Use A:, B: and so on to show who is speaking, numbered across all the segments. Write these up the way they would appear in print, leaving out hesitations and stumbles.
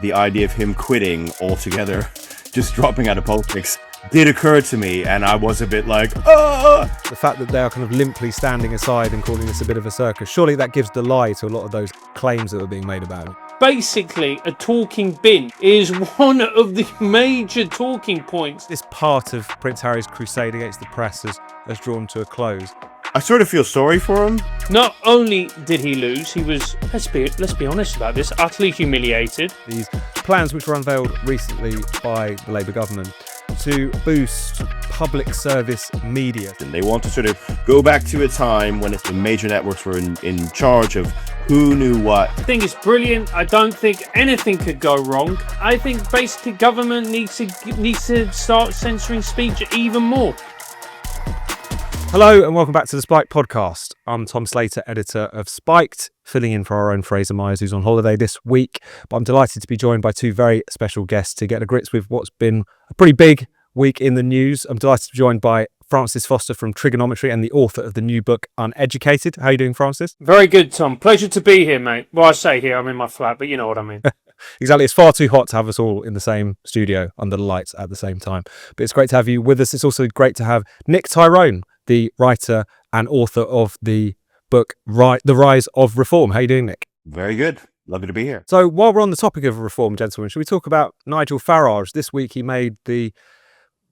A: the idea of him quitting altogether, just dropping out of politics, did occur to me, and I was a bit like, oh!
B: The fact that they are kind of limply standing aside and calling this a bit of a circus, surely that gives the lie to a lot of those claims that were being made about it.
C: Basically, a talking bin is one of the major talking points.
B: This part of Prince Harry's crusade against the press has drawn to a close.
A: I sort of feel sorry for him.
C: Not only did he lose, he was, let's be honest about this, utterly humiliated.
B: These plans, which were unveiled recently by the Labour government to boost public service media.
A: And they want to sort of go back to a time when the major networks were in charge of who knew what.
C: I think it's brilliant. I don't think anything could go wrong. I think basically government needs to start censoring speech even more.
B: Hello and welcome back to the Spiked podcast. I'm Tom Slater, editor of Spiked, filling in for our own Fraser Myers, who's on holiday this week. But I'm delighted to be joined by two very special guests to get to grips with what's been a pretty big week in the news. I'm delighted to be joined by Francis Foster from Trigonometry and the author of the new book, Uneducated. How are you doing, Francis?
C: Very good, Tom. Pleasure to be here, mate. Well, I say here, I'm in my flat, but you know what I mean.
B: Exactly. It's far too hot to have us all in the same studio under the lights at the same time. But it's great to have you with us. It's also great to have Nick Tyrone, the writer and author of the book, The Rise of Reform. How are you doing, Nick?
A: Very good. Lovely to be here.
B: So while we're on the topic of reform, gentlemen, should we talk about Nigel Farage? This week he made the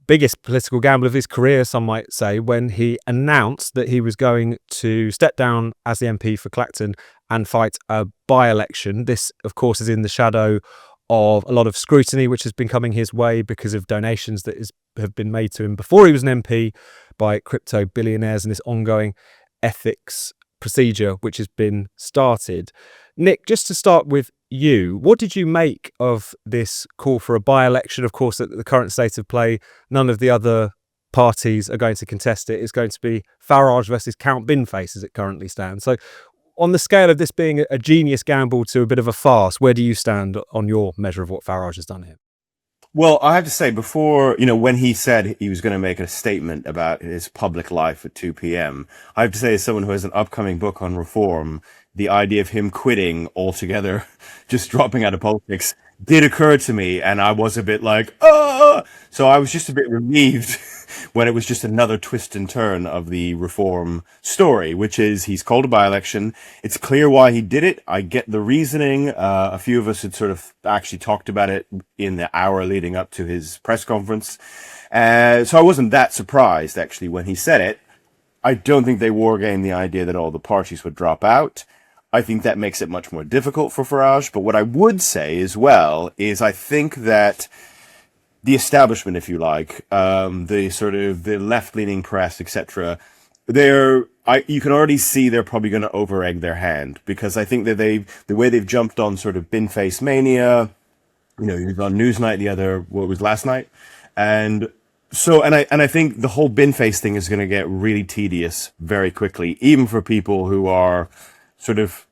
B: biggest political gamble of his career, some might say, when he announced that he was going to step down as the MP for Clacton and fight a by-election. This, of course, is in the shadow of a lot of scrutiny which has been coming his way because of donations that have been made to him before he was an MP by crypto billionaires and this ongoing ethics procedure which has been started. Nick, just to start with you, what did you make of this call for a by-election? Of course, at the current state of play, none of the other parties are going to contest it. It's going to be Farage versus Count Binface as it currently stands. So on the scale of this being a genius gamble to a bit of a farce, where do you stand on your measure of what Farage has done here?
A: Well, I have to say, before, when he said he was going to make a statement about his public life at 2 p.m., I have to say, as someone who has an upcoming book on reform, the idea of him quitting altogether, just dropping out of politics, did occur to me, and I was a bit like, oh! So I was just a bit relieved when it was just another twist and turn of the reform story, which is he's called a by-election. It's clear why he did it. I get the reasoning. A few of us had sort of actually talked about it in the hour leading up to his press conference. So I wasn't that surprised, actually, when he said it. I don't think they wargamed the idea that all the parties would drop out. I think that makes it much more difficult for Farage. But what I would say as well is I think that the establishment, if you like, the left-leaning press, etc., you can already see they're probably going to over-egg their hand, because I think that the way they've jumped on sort of bin-face mania, he was on Newsnight last night, and I think the whole bin-face thing is going to get really tedious very quickly, even for people who are sort of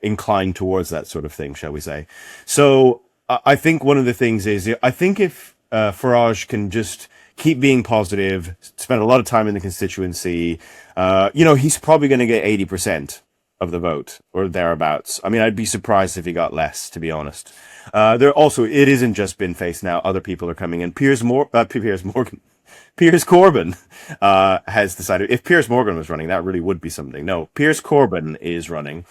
A: inclined towards that sort of thing, shall we say. So I think one of the things is, I think if Farage can just keep being positive, spend a lot of time in the constituency, he's probably going to get 80% of the vote or thereabouts. I mean, I'd be surprised if he got less, to be honest. It isn't just Binface now. Other people are coming in. Piers Corbyn has decided, if Piers Morgan was running, that really would be something. No, Piers Corbyn is running.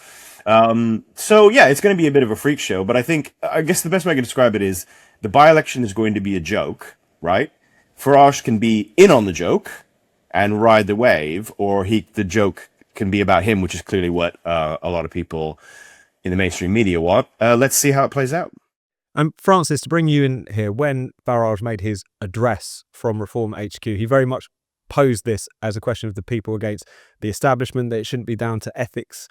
A: So yeah, it's going to be a bit of a freak show, but I guess the best way I can describe it is the by-election is going to be a joke, right? Farage can be in on the joke and ride the wave, or the joke can be about him, which is clearly what a lot of people in the mainstream media want. Let's see how it plays out.
B: Francis, to bring you in here, when Farage made his address from Reform HQ, he very much posed this as a question of the people against the establishment, that it shouldn't be down to ethics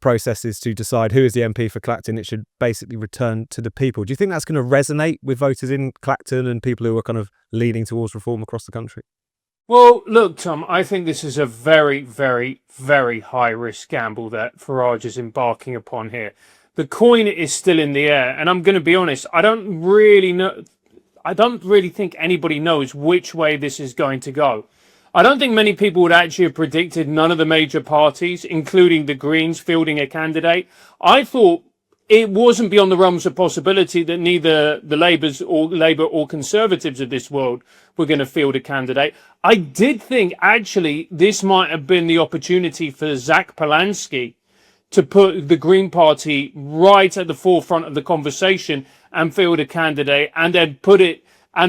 B: processes to decide who is the MP for Clacton. It should basically return to the people. Do you think that's going to resonate with voters in Clacton and people who are kind of leaning towards reform across the country?
C: Well, look, Tom, I think this is a very, very, very high-risk gamble that Farage is embarking upon here. The coin is still in the air, and I'm going to be honest, I don't really think anybody knows which way this is going to go. I don't think many people would actually have predicted none of the major parties, including the Greens, fielding a candidate. I thought it wasn't beyond the realms of possibility that neither the Labour or Conservatives of this world were going to field a candidate. I did think actually this might have been the opportunity for Zach Polanski to put the Green Party right at the forefront of the conversation and field a candidate, and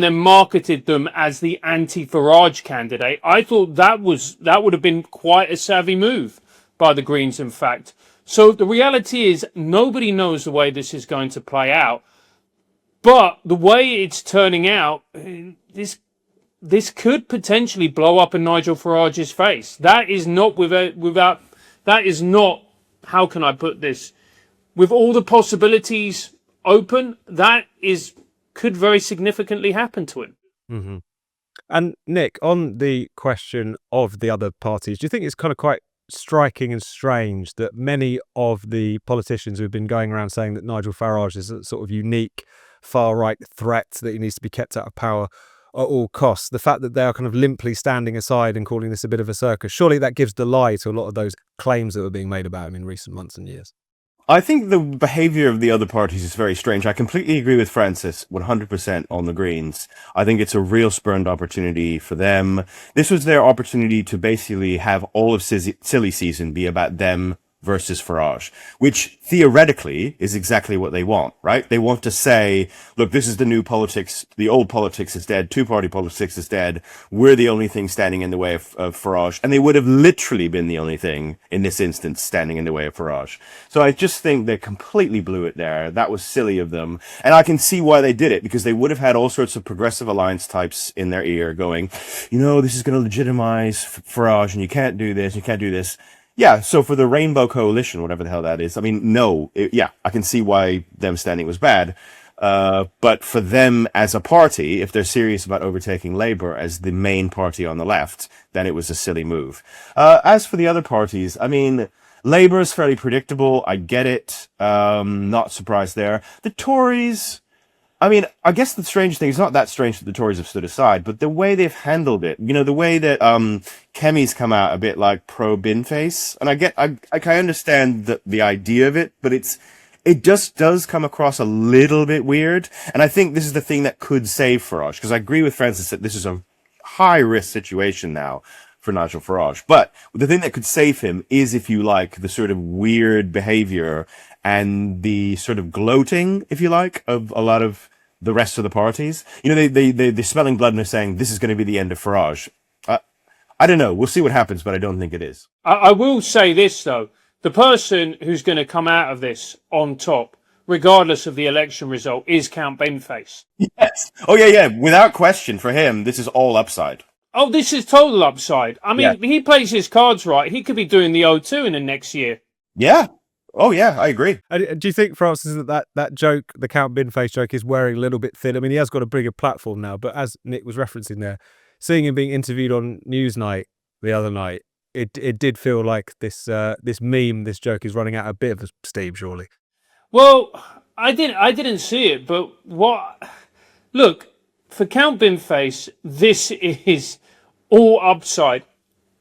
C: then marketed them as the anti-Farage candidate. I thought that would have been quite a savvy move by the Greens, in fact. So the reality is nobody knows the way this is going to play out. But the way it's turning out, this could potentially blow up in Nigel Farage's face. That is not that is not, how can I put this? With all the possibilities open, could very significantly happen to him.
B: Mm-hmm. And Nick, on the question of the other parties, do you think it's kind of quite striking and strange that many of the politicians who have been going around saying that Nigel Farage is a sort of unique far-right threat, that he needs to be kept out of power at all costs, the fact that they are kind of limply standing aside and calling this a bit of a circus, surely that gives the lie to a lot of those claims that were being made about him in recent months and years?
A: I think the behavior of the other parties is very strange. I completely agree with Francis 100% on the Greens. I think it's a real spurned opportunity for them. This was their opportunity to basically have all of silly season be about them versus Farage, which theoretically is exactly what they want, right? They want to say, look, this is the new politics. The old politics is dead. Two-party politics is dead. We're the only thing standing in the way of Farage. And they would have literally been the only thing in this instance standing in the way of Farage. So I just think they completely blew it there. That was silly of them. And I can see why they did it, because they would have had all sorts of progressive alliance types in their ear going, this is going to legitimize Farage and you can't do this, you can't do this. Yeah, so for the Rainbow Coalition, whatever the hell that is, I mean, I can see why them standing was bad. But for them as a party, if they're serious about overtaking Labour as the main party on the left, then it was a silly move. As for the other parties, I mean, Labour is fairly predictable. I get it. Not surprised there. The Tories, I mean, I guess the strange thing is not that strange that the Tories have stood aside, but the way they've handled it, the way that Kemi's come out a bit like pro-bin face, and I understand the idea of it, but it just does come across a little bit weird, and I think this is the thing that could save Farage, because I agree with Francis that this is a high-risk situation now for Nigel Farage, but the thing that could save him is, if you like, the sort of weird behavior and the sort of gloating, if you like, of a lot of the rest of the parties. They're smelling blood and they're saying this is going to be the end of Farage. I don't know. We'll see what happens, but I don't think it is.
C: I will say this, though. The person who's going to come out of this on top, regardless of the election result, is Count Baneface.
A: Yes. Oh, yeah. Without question, for him, this is all upside.
C: Oh, this is total upside. I mean, He plays his cards right. He could be doing the O2 in the next year.
A: Yeah. Oh, yeah, I agree.
B: Do you think, Francis, that joke, the Count Binface joke, is wearing a little bit thin? I mean, he has got a bigger platform now, but as Nick was referencing there, seeing him being interviewed on Newsnight the other night, it did feel like this joke is running out a bit of steam, surely.
C: Well, I didn't see it, but look, for Count Binface, this is all upside.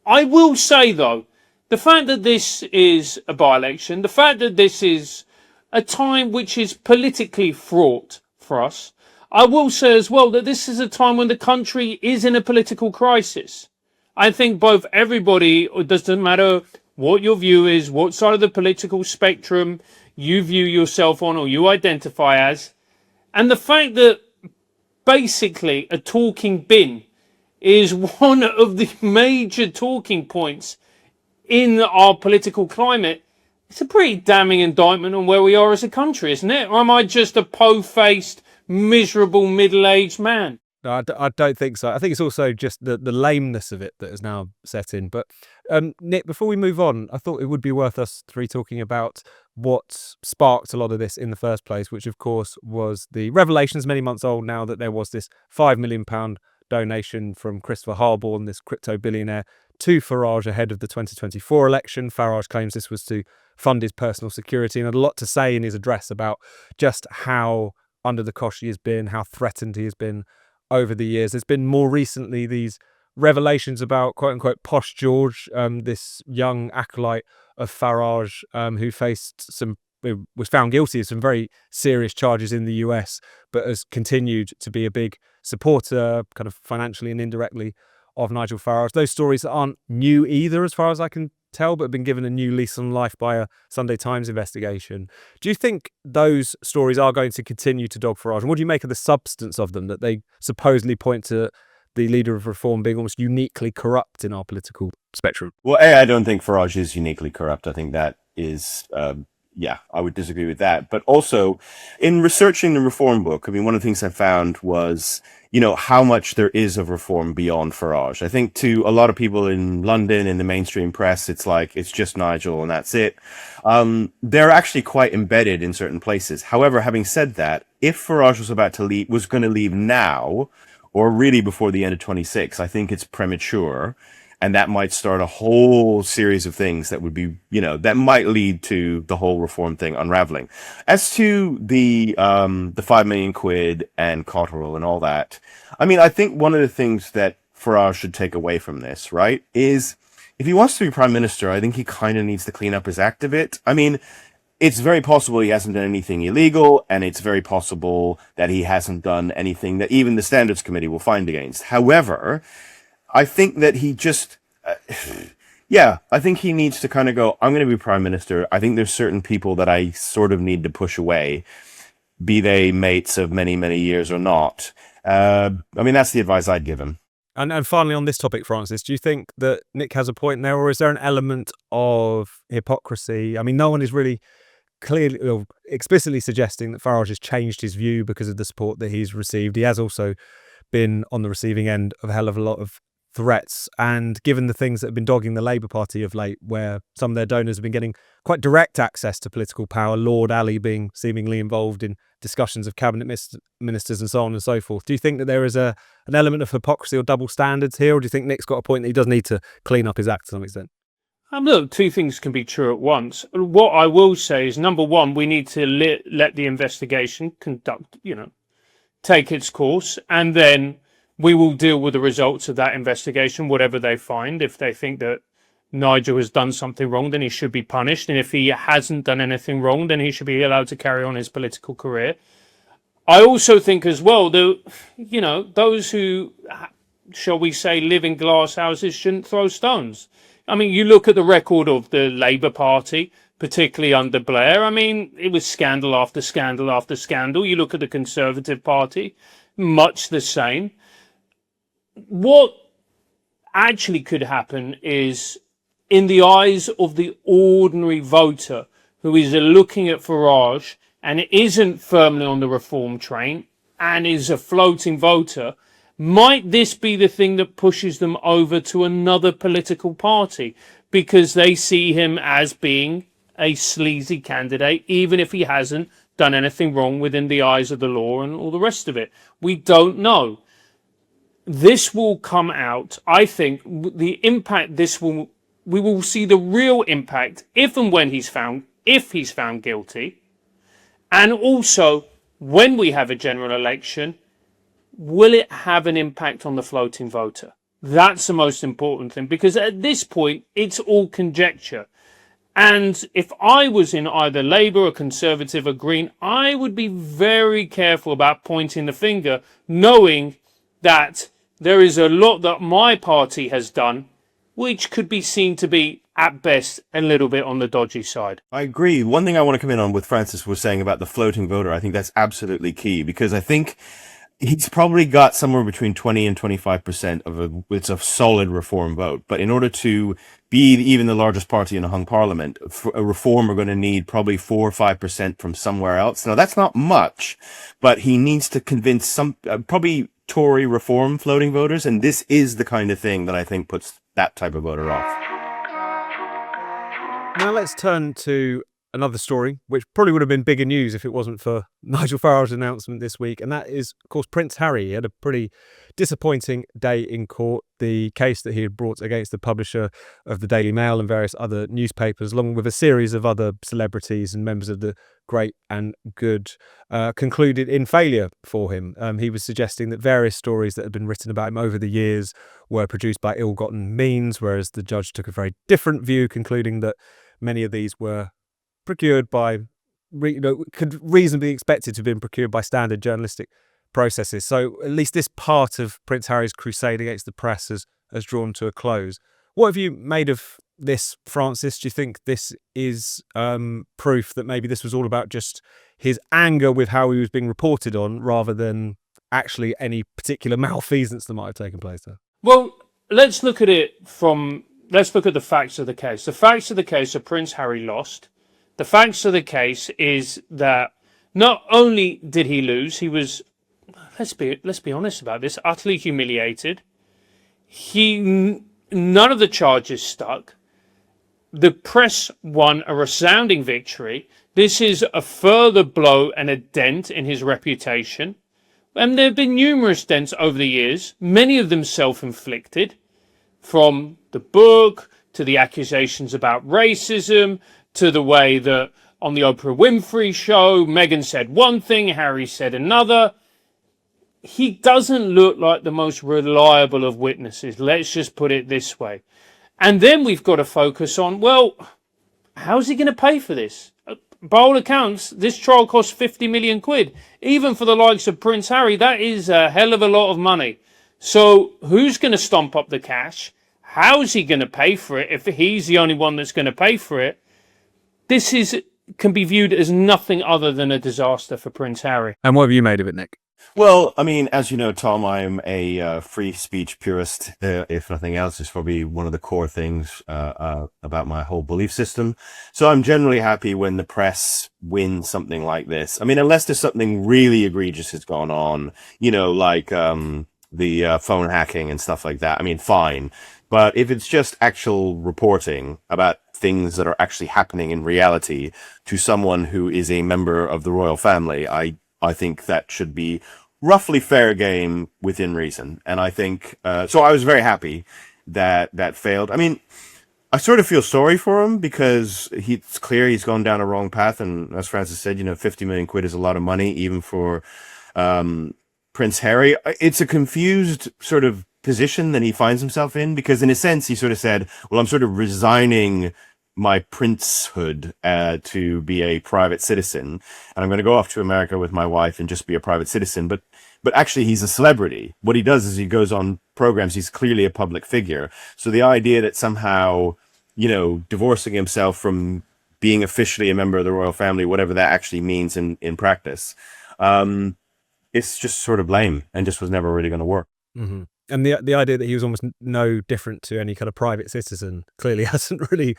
C: I will say, though, the fact that this is a by-election, the fact that this is a time which is politically fraught for us, I will say as well that this is a time when the country is in a political crisis. I think both everybody, it doesn't matter what your view is, what side of the political spectrum you view yourself on or you identify as, and the fact that basically a talking bin is one of the major talking points in our political climate, it's a pretty damning indictment on where we are as a country, isn't it? Or am I just a po-faced, miserable, middle-aged man?
B: No, I don't think so. I think it's also just the lameness of it that has now set in. But Nick, before we move on, I thought it would be worth us three talking about what sparked a lot of this in the first place, which of course was the revelations many months old now that there was this £5 million donation from Christopher Harborne, this crypto billionaire, to Farage ahead of the 2024 election. Farage claims this was to fund his personal security, and had a lot to say in his address about just how under the cosh he has been, how threatened he has been over the years. There's been more recently these revelations about quote-unquote Posh George, this young acolyte of Farage who faced some was found guilty of some very serious charges in the US, but has continued to be a big supporter, kind of financially and indirectly, of Nigel Farage. Those stories aren't new either, as far as I can tell, but have been given a new lease on life by a Sunday Times investigation. Do you think those stories are going to continue to dog Farage? And what do you make of the substance of them, that they supposedly point to the leader of reform being almost uniquely corrupt in our political spectrum?
A: Well, I don't think Farage is uniquely corrupt. I think that is, I would disagree with that. But also, in researching the reform book, I mean, one of the things I found was, how much there is of reform beyond Farage. I think to a lot of people in London, in the mainstream press, it's like, it's just Nigel and that's it. They're actually quite embedded in certain places. However, having said that, if Farage was going to leave now, or really before the end of 26, I think it's premature. And that might start a whole series of things that would be, that might lead to the whole reform thing unraveling. As to the 5 million quid and Cotterill and all that, I mean, I think one of the things that Farage should take away from this, right, is if he wants to be prime minister, I think he kind of needs to clean up his act a bit. I mean, it's very possible he hasn't done anything illegal, and it's very possible that he hasn't done anything that even the Standards Committee will find against. However, I think that he just, I think he needs to kind of go, I'm going to be prime minister. I think there's certain people that I sort of need to push away, be they mates of many, many years or not. I mean, that's the advice I'd give him.
B: And finally, on this topic, Francis, do you think that Nick has a point there, or is there an element of hypocrisy? I mean, no one is really clearly or explicitly suggesting that Farage has changed his view because of the support that he's received. He has also been on the receiving end of a hell of a lot of threats, and given the things that have been dogging the Labour Party of late, where some of their donors have been getting quite direct access to political power, Lord Ali being seemingly involved in discussions of cabinet ministers and so on and so forth, do you think that there is an element of hypocrisy or double standards here, or do you think Nick's got a point that he does need to clean up his act to some extent?
C: Look, two things can be true at once. What I will say is, number one, we need to let the investigation take its course, and then we will deal with the results of that investigation, whatever they find. If they think that Nigel has done something wrong, then he should be punished. And if he hasn't done anything wrong, then he should be allowed to carry on his political career. I also think as well that, those who, shall we say, live in glass houses shouldn't throw stones. I mean, you look at the record of the Labour Party, particularly under Blair. I mean, it was scandal after scandal after scandal. You look at the Conservative Party, much the same. What actually could happen is, in the eyes of the ordinary voter who is looking at Farage and isn't firmly on the reform train and is a floating voter, might this be the thing that pushes them over to another political party because they see him as being a sleazy candidate, even if he hasn't done anything wrong within the eyes of the law and all the rest of it? We don't know. This will come out. I think the impact we will see the real impact if and when he's found guilty, and also when we have a general election, will it have an impact on the floating voter? That's the most important thing, because at this point it's all conjecture. And if I was in either Labour or Conservative or Green, I would be very careful about pointing the finger, knowing that there is a lot that my party has done which could be seen to be, at best, a little bit on the dodgy side.
A: I agree. One thing I want to come in on with Francis was saying about the floating voter, I think that's absolutely key, because I think he's probably got somewhere between 20 and 25% of it's a solid reform vote. But in order to be even the largest party in a hung parliament, a reform are going to need probably 4 or 5% from somewhere else. Now, that's not much, but he needs to convince some, probably Tory reform floating voters. And this is the kind of thing that I think puts that type of voter off.
B: Now let's turn to another story, which probably would have been bigger news if it wasn't for Nigel Farage's announcement this week, and that is, of course, Prince Harry. He had a pretty disappointing day in court. The case that he had brought against the publisher of the Daily Mail and various other newspapers, along with a series of other celebrities and members of the great and good, concluded in failure for him. He was suggesting that various stories that had been written about him over the years were produced by ill-gotten means, whereas the judge took a very different view, concluding that many of these were procured by could reasonably be expected to have been procured by standard journalistic processes. So at least this part of Prince Harry's crusade against the press has drawn to a close. What have you made of this, Francis? Do you think this is proof that maybe this was all about just his anger with how he was being reported on, rather than actually any particular malfeasance that might have taken place there?
C: Well, let's look at the facts of the case. The facts of the case are Prince Harry lost. The facts of the case is that not only did he lose, he was, let's be honest about this, utterly humiliated. None of the charges stuck. The press won a resounding victory. This is a further blow and a dent in his reputation. And there have been numerous dents over the years, many of them self-inflicted, from the book to the accusations about racism to the way that on the Oprah Winfrey show, Meghan said one thing, Harry said another. He doesn't look like the most reliable of witnesses. Let's just put it this way. And then we've got to focus on, well, how's he going to pay for this? By all accounts, this trial cost 50 million quid. Even for the likes of Prince Harry, that is a hell of a lot of money. So who's going to stomp up the cash? How's he going to pay for it if he's the only one that's going to pay for it? This can be viewed as nothing other than a disaster for Prince Harry.
B: And what have you made of it, Nick?
A: Well, I mean, as you know, Tom, I'm a free speech purist. If nothing else, it's probably one of the core things about my whole belief system. So I'm generally happy when the press wins something like this. I mean, unless there's something really egregious has gone on, like the phone hacking and stuff like that. I mean, fine. But if it's just actual reporting about things that are actually happening in reality to someone who is a member of the royal family, I think that should be roughly fair game within reason. And I think, so I was very happy that failed. I mean, I sort of feel sorry for him because it's clear he's gone down a wrong path. And as Francis said, 50 million quid is a lot of money, even for Prince Harry. It's a confused sort of position that he finds himself in, because in a sense, he sort of said, well, I'm sort of resigning my princehood to be a private citizen, and I'm going to go off to America with my wife and just be a private citizen. But actually, he's a celebrity. What he does is he goes on programs. He's clearly a public figure. So the idea that somehow, divorcing himself from being officially a member of the royal family, whatever that actually means in practice, it's just sort of lame and just was never really going to work.
B: Mm-hmm. And the idea that he was almost no different to any kind of private citizen clearly hasn't really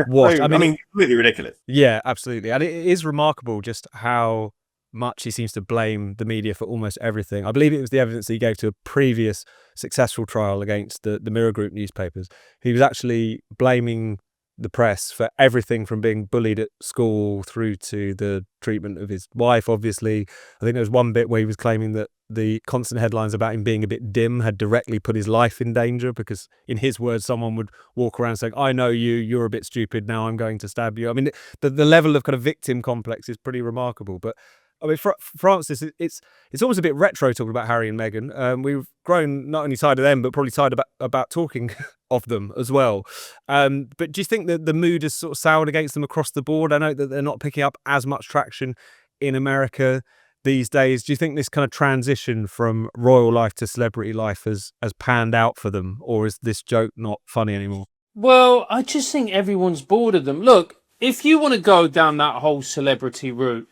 B: washed. I mean,
A: completely ridiculous.
B: Yeah, absolutely. And it is remarkable just how much he seems to blame the media for almost everything. I believe it was the evidence that he gave to a previous successful trial against the Mirror Group newspapers. He was actually blaming the press for everything from being bullied at school through to the treatment of his wife, obviously. I think there was one bit where he was claiming that the constant headlines about him being a bit dim had directly put his life in danger, because in his words, someone would walk around saying, I know you're a bit stupid, now I'm going to stab you. I mean, the level of kind of victim complex is pretty remarkable. But I mean, Francis, it's almost a bit retro talking about Harry and Meghan. We've grown not only tired of them, but probably tired about talking of them as well. But do you think that the mood has sort of soured against them across the board? I know that they're not picking up as much traction in America these days. Do you think this kind of transition from royal life to celebrity life has panned out for them, or is this joke not funny anymore?
C: Well, I just think everyone's bored of them. Look, if you want to go down that whole celebrity route,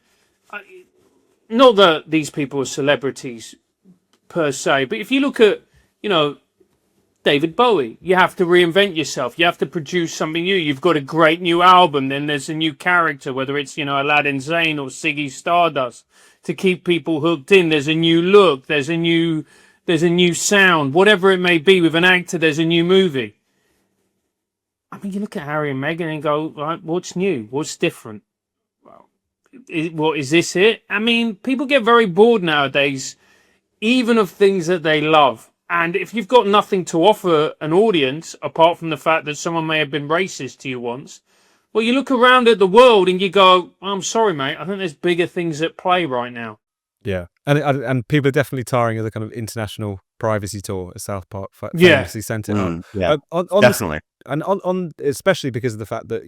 C: not that these people are celebrities per se, but if you look at, David Bowie, you have to reinvent yourself. You have to produce something new. You've got a great new album. Then there's a new character, whether it's, Aladdin Sane or Ziggy Stardust, to keep people hooked in. There's a new look. There's a new sound, whatever it may be. With an actor, there's a new movie. I mean, you look at Harry and Meghan and go, right, what's new? What's different? Well, is this it? I mean, people get very bored nowadays, even of things that they love. And if you've got nothing to offer an audience, apart from the fact that someone may have been racist to you once, well, you look around at the world and you go, I'm sorry, mate, I think there's bigger things at play right now.
B: Yeah. And people are definitely tiring of the kind of international privacy tour at South Park. Famously sent it on.
A: Yeah, definitely.
B: And on especially because of the fact that,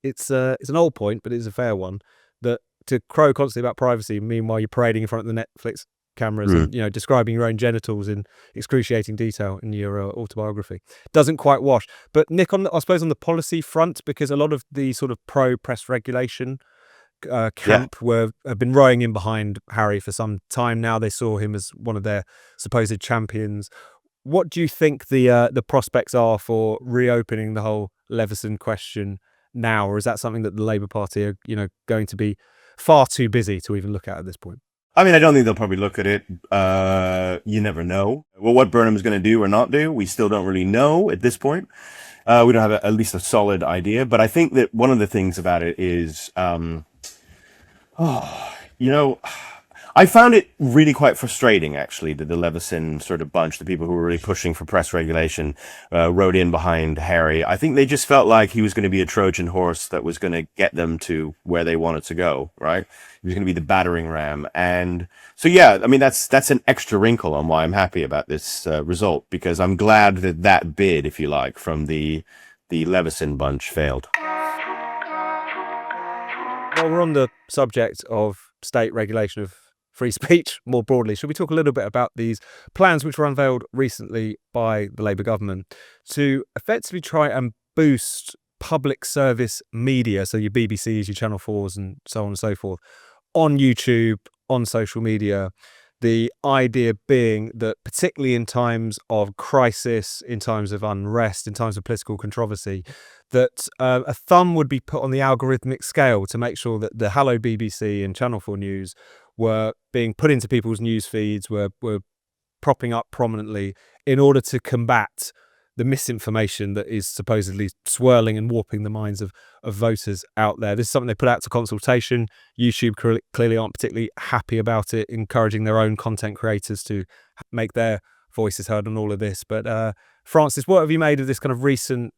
B: it's an old point, but it's a fair one, that to crow constantly about privacy, meanwhile you're parading in front of the Netflix cameras and describing your own genitals in excruciating detail in your autobiography, doesn't quite wash. But Nick, I suppose on the policy front, because a lot of the sort of pro press regulation camp have been rowing in behind Harry for some time now. They saw him as one of their supposed champions. What do you think the prospects are for reopening the whole Leveson question now, or is that something that the Labour Party are going to be far too busy to even look at this point?
A: I mean, I don't think they'll probably look at it. You never know. Well, what Burnham's going to do or not do, we still don't really know at this point. We don't have at least a solid idea. But I think that one of the things about it is, I found it really quite frustrating, actually, that the Leveson sort of bunch, the people who were really pushing for press regulation, rode in behind Harry. I think they just felt like he was going to be a Trojan horse that was going to get them to where they wanted to go, right? He was going to be the battering ram. And so, yeah, I mean, that's an extra wrinkle on why I'm happy about this result, because I'm glad that bid, if you like, from the Leveson bunch failed.
B: Well, we're on the subject of state regulation of free speech more broadly. Should we talk a little bit about these plans which were unveiled recently by the Labour government to effectively try and boost public service media, so your BBCs, your Channel 4s and so on and so forth, on YouTube, on social media? The idea being that particularly in times of crisis, in times of unrest, in times of political controversy, that a thumb would be put on the algorithmic scale to make sure that the Hello BBC and Channel 4 News were being put into people's news feeds, were propping up prominently in order to combat the misinformation that is supposedly swirling and warping the minds of voters out there. This is something they put out to consultation. YouTube clearly aren't particularly happy about it, encouraging their own content creators to make their voices heard on all of this. But Francis, what have you made of this kind of recent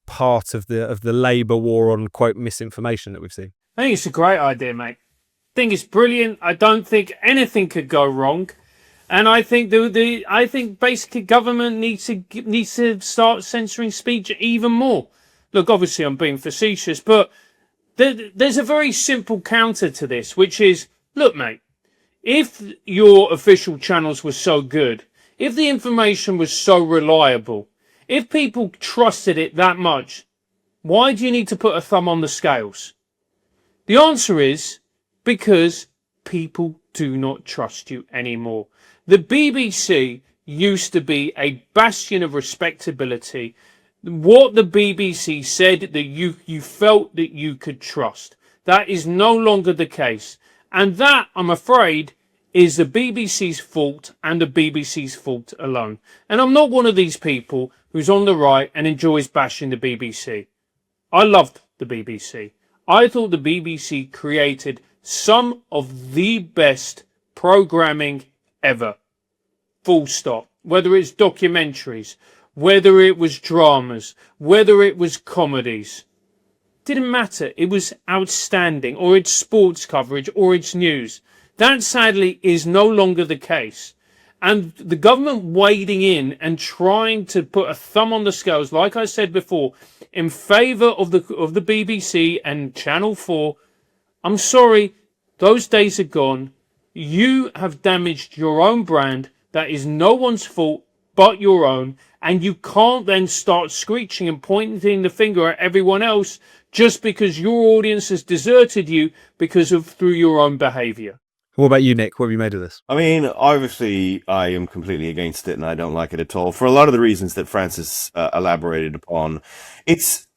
B: part of the Labour war on, quote, misinformation that we've seen?
C: I think it's a great idea, mate. I think it's brilliant. I don't think anything could go wrong. And I think I think basically government needs to start censoring speech even more. Look, obviously I'm being facetious, but there's a very simple counter to this, which is, look, mate, if your official channels were so good, if the information was so reliable, if people trusted it that much, why do you need to put a thumb on the scales? The answer is because people do not trust you anymore. The BBC used to be a bastion of respectability. What the BBC said that you felt that you could trust. That is no longer the case. And that, I'm afraid, is the BBC's fault and the BBC's fault alone. And I'm not one of these people who's on the right and enjoys bashing the BBC. I loved the BBC. I thought the BBC created some of the best programming ever. Full stop. Whether it's documentaries, whether it was dramas, whether it was comedies. Didn't matter. It was outstanding. Or its sports coverage, or its news. That sadly is no longer the case. And the government wading in and trying to put a thumb on the scales, like I said before, in favour of the BBC and Channel 4, I'm sorry, those days are gone. You have damaged your own brand. That is no one's fault but your own. And you can't then start screeching and pointing the finger at everyone else just because your audience has deserted you through your own behaviour.
B: What about you, Nick? What have you made of this?
A: I mean, obviously, I am completely against it, and I don't like it at all for a lot of the reasons that Francis elaborated upon. It's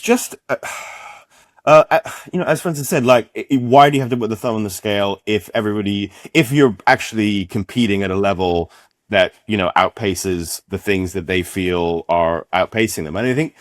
A: just, as Francis said, like, why do you have to put the thumb on the scale if you're actually competing at a level that, outpaces the things that they feel are outpacing them? And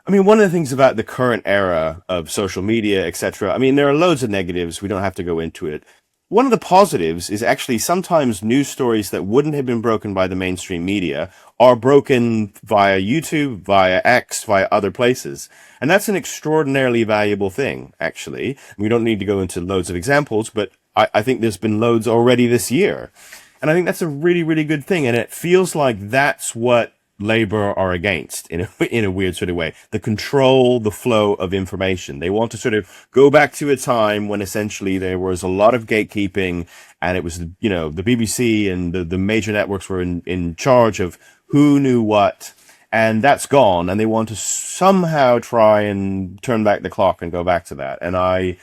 A: I mean, one of the things about the current era of social media, etc., I mean, there are loads of negatives. We don't have to go into it. One of the positives is actually sometimes news stories that wouldn't have been broken by the mainstream media are broken via YouTube, via X, via other places. And that's an extraordinarily valuable thing, actually. We don't need to go into loads of examples, but I think there's been loads already this year. And I think that's a really, really good thing. And it feels like that's what Labour are against in a weird sort of way. The control the flow of information. They want to sort of go back to a time when essentially there was a lot of gatekeeping, and it was, the BBC and the major networks were in charge of who knew what, and that's gone, and they want to somehow try and turn back the clock and go back to that. And I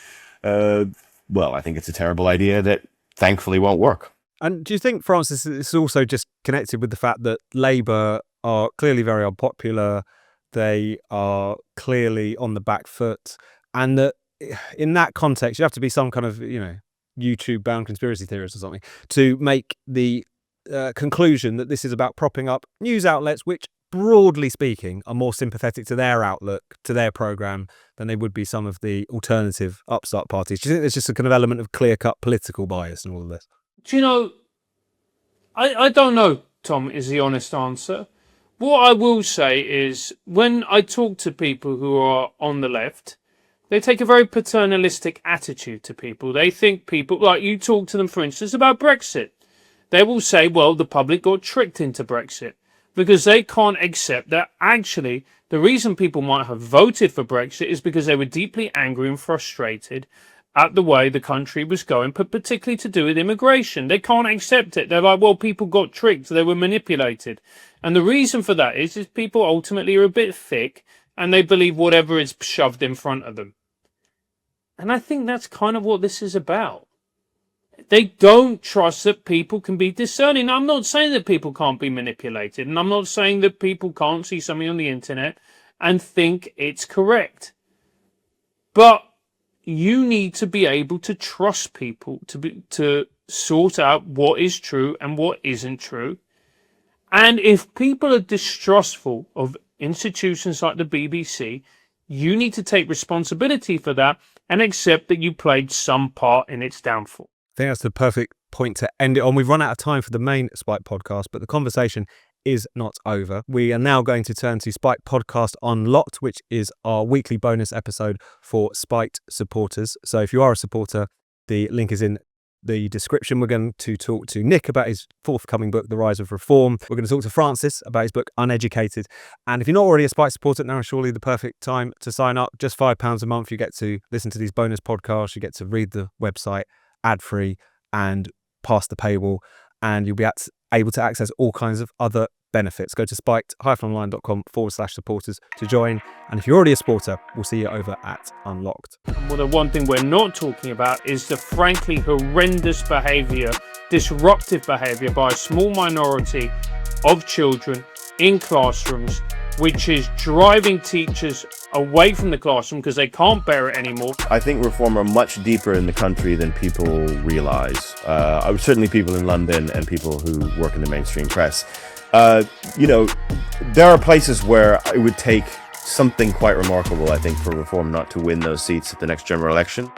A: think it's a terrible idea that thankfully won't work.
B: And do you think, Francis, it's also just connected with the fact that Labour are clearly very unpopular, they are clearly on the back foot, and that in that context, you have to be some kind of, YouTube-bound conspiracy theorist or something to make the conclusion that this is about propping up news outlets which, broadly speaking, are more sympathetic to their outlook, to their programme, than they would be some of the alternative upstart parties? Do you think there's just a kind of element of clear-cut political bias in all of this?
C: Do you know, I don't know, Tom, is the honest answer. What I will say is, when I talk to people who are on the left, they take a very paternalistic attitude to people. They think people, like you talk to them, for instance, about Brexit. They will say, well, the public got tricked into Brexit, because they can't accept that actually the reason people might have voted for Brexit is because they were deeply angry and frustrated at the way the country was going, but particularly to do with immigration. They can't accept it. They're like, well, people got tricked. They were manipulated. And the reason for that is people ultimately are a bit thick and they believe whatever is shoved in front of them. And I think that's kind of what this is about. They don't trust that people can be discerning. I'm not saying that people can't be manipulated, and I'm not saying that people can't see something on the internet and think it's correct. But you need to be able to trust people to sort out what is true and what isn't true. And if people are distrustful of institutions like the BBC, you need to take responsibility for that and accept that you played some part in its downfall.
B: I think that's the perfect point to end it on. We've run out of time for the main Spike podcast, but the conversation is not over. We are now going to turn to Spike Podcast Unlocked, which is our weekly bonus episode for Spiked supporters. So if you are a supporter, the link is in the description. We're going to talk to Nick about his forthcoming book, The Rise of Reform. We're going to talk to Francis about his book, Uneducated. And if you're not already a Spike supporter, now is surely the perfect time to sign up. Just £5 a month. You get to listen to these bonus podcasts. You get to read the website ad-free and past the paywall. And you'll be able to access all kinds of other benefits. Go to spiked-online.com/supporters to join. And if you're already a supporter, we'll see you over at Unlocked.
C: Well, the one thing we're not talking about is the frankly horrendous behaviour, disruptive behaviour by a small minority of children in classrooms, which is driving teachers away from the classroom because they can't bear it anymore.
A: I think reform are much deeper in the country than people realise. Certainly people in London and people who work in the mainstream press. There are places where it would take something quite remarkable, I think, for reform not to win those seats at the next general election.